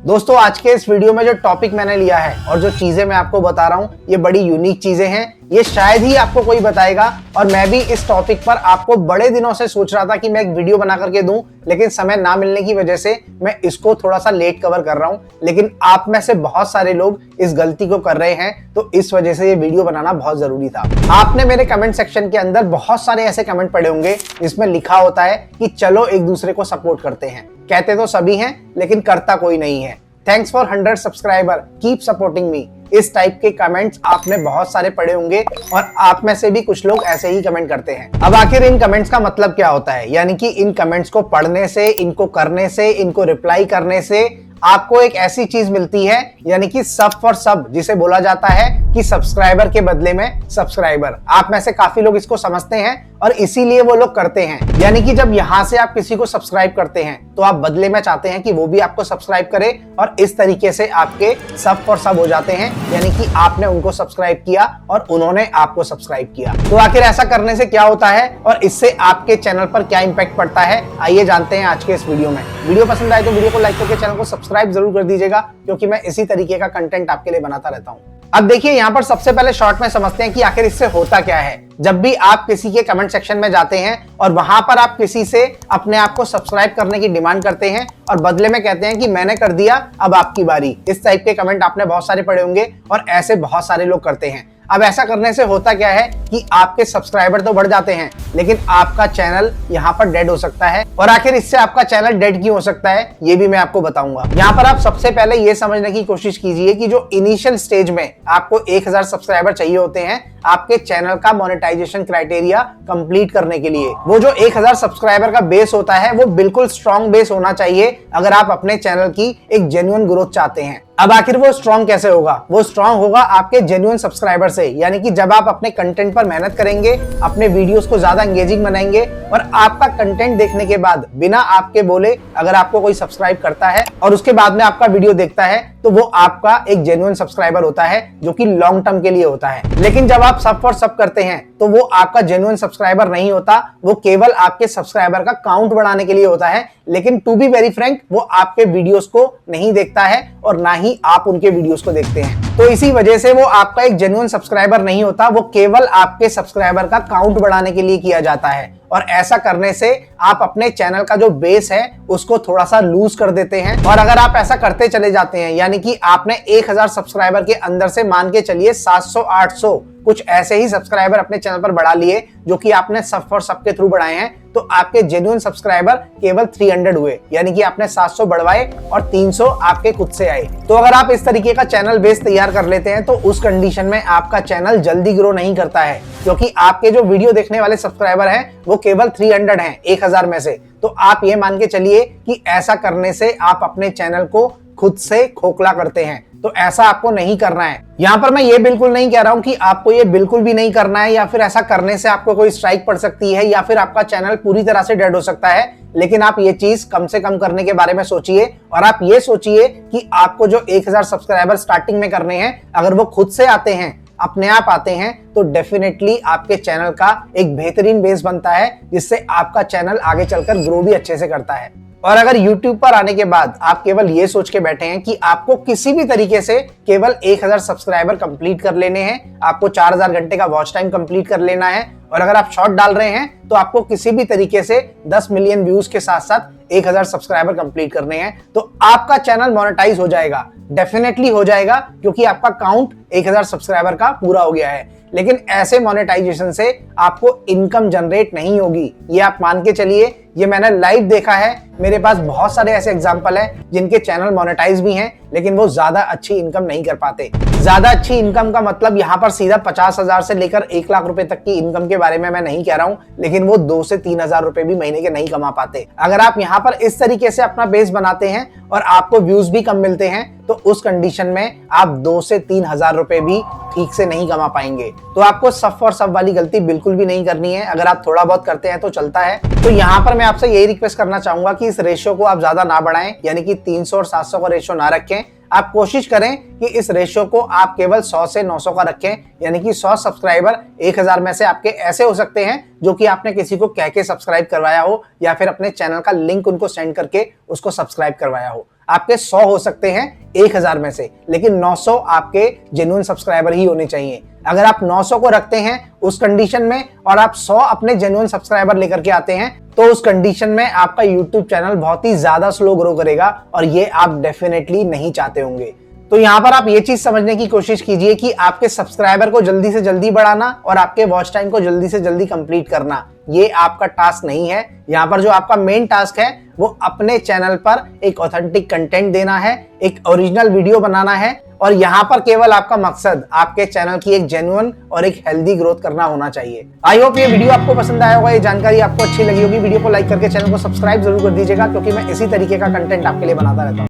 दोस्तों आज के इस वीडियो में जो टॉपिक मैंने लिया है और जो चीजें मैं आपको बता रहा हूँ ये बड़ी यूनिक चीजें हैं। ये शायद ही आपको कोई बताएगा और मैं भी इस टॉपिक पर आपको बड़े दिनों से सोच रहा था कि मैं एक वीडियो बना करके दूं, लेकिन समय ना मिलने की वजह से मैं इसको थोड़ा सा लेट कवर कर रहा हूं। लेकिन आप में से बहुत सारे लोग इस गलती को कर रहे हैं, तो इस वजह से ये वीडियो बनाना बहुत जरूरी था। आपने मेरे कमेंट सेक्शन के अंदर बहुत सारे ऐसे कमेंट पढ़े होंगे जिसमें लिखा होता है कि चलो एक दूसरे को सपोर्ट करते हैं। कहते तो सभी हैं लेकिन करता कोई नहीं है। Thanks for 100 subscriber, keep supporting me. इस टाइप के कमेंट्स आपने बहुत सारे पढ़े होंगे और आप में से भी कुछ लोग ऐसे ही कमेंट करते हैं। अब आखिर इन कमेंट्स का मतलब क्या होता है? यानी कि इन कमेंट्स को पढ़ने से, इनको करने से, इनको रिप्लाई करने से आपको एक ऐसी चीज मिलती है, यानी कि सब फॉर सब, जिसे बोला जाता है कि सब्सक्राइबर के बदले में सब्सक्राइबर। आप में से काफी लोग इसको समझते हैं और इसीलिए वो लोग करते हैं। यानी कि जब यहां से आप किसी को सब्सक्राइब करते हैं तो आप बदले में चाहते हैं कि वो भी आपको सब्सक्राइब करे और इस तरीके से आपके सब फॉर सब हो जाते हैं। यानी कि आपने उनको सब्सक्राइब किया और उन्होंने आपको सब्सक्राइब किया। तो आखिर ऐसा करने से क्या होता है और इससे आपके चैनल पर क्या इंपैक्ट पड़ता है, आइए जानते हैं आज के इस वीडियो में। वीडियो पसंद आए तो वीडियो को लाइक करके चैनल को सब्सक्राइब जरूर कर दीजिएगा, क्योंकि मैं इसी तरीके का कंटेंट आपके लिए बनाता रहता हूं। अब देखिए यहाँ पर सबसे पहले शॉर्ट में समझते हैं कि आखिर इससे होता क्या है। जब भी आप किसी के कमेंट सेक्शन में जाते हैं और वहां पर आप किसी से अपने आप को सब्सक्राइब करने की डिमांड करते हैं और बदले में कहते हैं कि मैंने कर दिया, अब आपकी बारी, इस टाइप के कमेंट आपने बहुत सारे पढ़े होंगे और ऐसे बहुत सारे लोग करते हैं। अब ऐसा करने से होता क्या है कि आपके सब्सक्राइबर तो बढ़ जाते हैं, लेकिन आपका चैनल यहाँ पर डेड हो सकता है। और आखिर इससे आपका चैनल डेड क्यों हो सकता है, ये भी मैं आपको बताऊंगा। यहाँ पर आप सबसे पहले ये समझने की कोशिश कीजिए कि जो इनिशियल स्टेज में आपको 1000 सब्सक्राइबर चाहिए होते हैं आपके चैनल का मोनेटाइजेशन क्राइटेरिया कंप्लीट करने के लिए, वो जो 1000 सब्सक्राइबर का बेस होता है वो बिल्कुल स्ट्रॉन्ग बेस होना चाहिए अगर आप अपने चैनल की एक जेन्युइन ग्रोथ चाहते हैं। अब आखिर वो स्ट्रॉन्ग कैसे होगा? वो स्ट्रॉन्ग होगा आपके जेन्युइन सब्सक्राइबर से, यानी कि जब आप अपने कंटेंट पर मेहनत करेंगे, अपने वीडियोस को ज्यादा एंगेजिंग बनाएंगे और आपका कंटेंट देखने के बाद बिना आपके बोले अगर आपको कोई सब्सक्राइब करता है और उसके बाद में आपका वीडियो देखता है तो वो आपका एक जेन्युइन सब्सक्राइबर होता है, जो कि लॉन्ग टर्म के लिए होता है। लेकिन जब आप सब फॉर सब करते हैं तो वो आपका जेन्युइन सब्सक्राइबर नहीं होता, वो केवल आपके सब्सक्राइबर का काउंट बढ़ाने के लिए होता है। लेकिन टू बी वेरी फ्रैंक, वो आपके वीडियोस को नहीं देखता है और ना ही आप उनके वीडियोस को देखते हैं। तो इसी वजह से वो आपका एक जेन्युइन सब्सक्राइबर नहीं होता, वो केवल आपके सब्सक्राइबर का काउंट बढ़ाने के लिए किया जाता है। और ऐसा करने से आप अपने चैनल का जो बेस है उसको थोड़ा सा लूज कर देते हैं। और अगर आप ऐसा करते चले जाते हैं, यानी कि आपने 1000 सब्सक्राइबर के अंदर से मान के चलिए 700-800 कुछ ऐसे ही सब्सक्राइबर अपने चैनल पर बढ़ा लिए जो कि आपने सब फॉर सब के थ्रू बढ़ाए हैं, तो आपके जेन्युइन सब्सक्राइबर केवल 300 हुए। यानी कि आपने 700 बढ़वाए और 300 आपके खुद से आए। तो अगर आप इस तरीके का चैनल बेस तैयार कर लेते हैं तो उस कंडीशन में आपका चैनल जल्दी ग्रो नहीं करता है, क्योंकि आपके जो वीडियो देखने वाले सब्सक्राइबर हैं वो केवल 300 हैं 1000 में से। तो आप ये मान के चलिए कि ऐसा करने से आप अपने चैनल को खुद से खोखला करते हैं। तो ऐसा आपको नहीं करना है। यहाँ पर मैं ये बिल्कुल नहीं कह रहा हूं कि आपको ये बिल्कुल भी नहीं करना है या फिर ऐसा करने से आपको कोई स्ट्राइक पड़ सकती है या फिर आपका चैनल पूरी तरह से डेड हो सकता है। लेकिन आप ये चीज कम से कम करने के बारे में सोचिए और आप ये सोचिए कि आपको जो 1000 सब्सक्राइबर स्टार्टिंग में करने हैं, अगर वो खुद से आते हैं, अपने आप आते हैं, तो डेफिनेटली आपके चैनल का एक बेहतरीन बेस बनता है, जिससे आपका चैनल आगे चलकर ग्रो भी अच्छे से करता है। और अगर YouTube पर आने के बाद आप केवल ये सोच के बैठे हैं कि आपको किसी भी तरीके से केवल 1000 सब्सक्राइबर कंप्लीट कर लेने हैं, आपको 4000 घंटे का वॉच टाइम कंप्लीट कर लेना है, और अगर आप शॉर्ट डाल रहे हैं तो आपको किसी भी तरीके से 10 मिलियन व्यूज के साथ साथ 1000 सब्सक्राइबर कंप्लीट करने हैं, तो आपका चैनल मोनेटाइज हो जाएगा, डेफिनेटली हो जाएगा, क्योंकि आपका काउंट 1000 सब्सक्राइबर का पूरा हो गया है। लेकिन ऐसे मोनेटाइजेशन से आपको इनकम जनरेट नहीं होगी, ये आप मान के चलिए। ये मैंने लाइव देखा है, मेरे पास बहुत सारे ऐसे एग्जांपल हैं जिनके चैनल मोनेटाइज भी हैं, लेकिन वो ज्यादा अच्छी इनकम नहीं कर पाते। ज्यादा अच्छी इनकम का मतलब यहाँ पर सीधा 50,000 से लेकर 1 लाख रुपए तक की इनकम के बारे में मैं नहीं कह रहा हूँ, लेकिन वो 2 से 3,000 रुपए भी महीने के नहीं कमा पाते। अगर आप यहाँ पर इस तरीके से अपना बेस बनाते हैं और आपको व्यूज भी कम मिलते हैं, तो उस कंडीशन में आप 2 से 3,000 रुपए भी ठीक से नहीं कमा पाएंगे। तो आपको सब फॉर सब वाली गलती बिल्कुल भी नहीं करनी है। अगर आप थोड़ा बहुत करते हैं तो चलता है। तो यहाँ पर मैं आपसे यही रिक्वेस्ट करना चाहूंगा कि इस रेशियो को आप ज्यादा ना बढ़ाएं, यानी कि 300 और 700 का रेशियो ना रखें। आप कोशिश करें कि इस रेशियो को आप केवल 100 से 900 का रखें, यानी कि 100 सब्सक्राइबर 1000 में से आपके ऐसे हो सकते हैं जो कि आपने किसी को कह के सब्सक्राइब करवाया हो या फिर अपने चैनल का लिंक उनको सेंड करके उसको सब्सक्राइब करवाया हो। आपके 100 हो सकते हैं 1000 में से, लेकिन 900 आपके जेन्युइन सब्सक्राइबर ही होने चाहिए। अगर आप 900 को रखते हैं उस कंडीशन में और आप 100 अपने जेन्युइन सब्सक्राइबर लेकर के आते हैं, तो उस कंडीशन में आपका यूट्यूब चैनल बहुत ही ज्यादा स्लो ग्रो करेगा और ये आप डेफिनेटली नहीं चाहते होंगे। तो यहाँ पर आप ये चीज समझने की कोशिश कीजिए कि आपके सब्सक्राइबर को जल्दी से जल्दी बढ़ाना और आपके वॉच टाइम को जल्दी से जल्दी कंप्लीट करना, ये आपका टास्क नहीं है। यहाँ पर जो आपका मेन टास्क है वो अपने चैनल पर एक ऑथेंटिक कंटेंट देना है, एक ओरिजिनल वीडियो बनाना है और यहाँ पर केवल आपका मकसद आपके चैनल की एक जेन्युइन और एक हेल्दी ग्रोथ करना होना चाहिए। आई होप ये वीडियो आपको पसंद आया होगा, ये जानकारी आपको अच्छी लगी होगी। वीडियो को लाइक करके चैनल को सब्सक्राइब जरूर कर दीजिएगा, क्योंकि मैं इसी तरीके का कंटेंट आपके लिए बनाता रहता हूँ।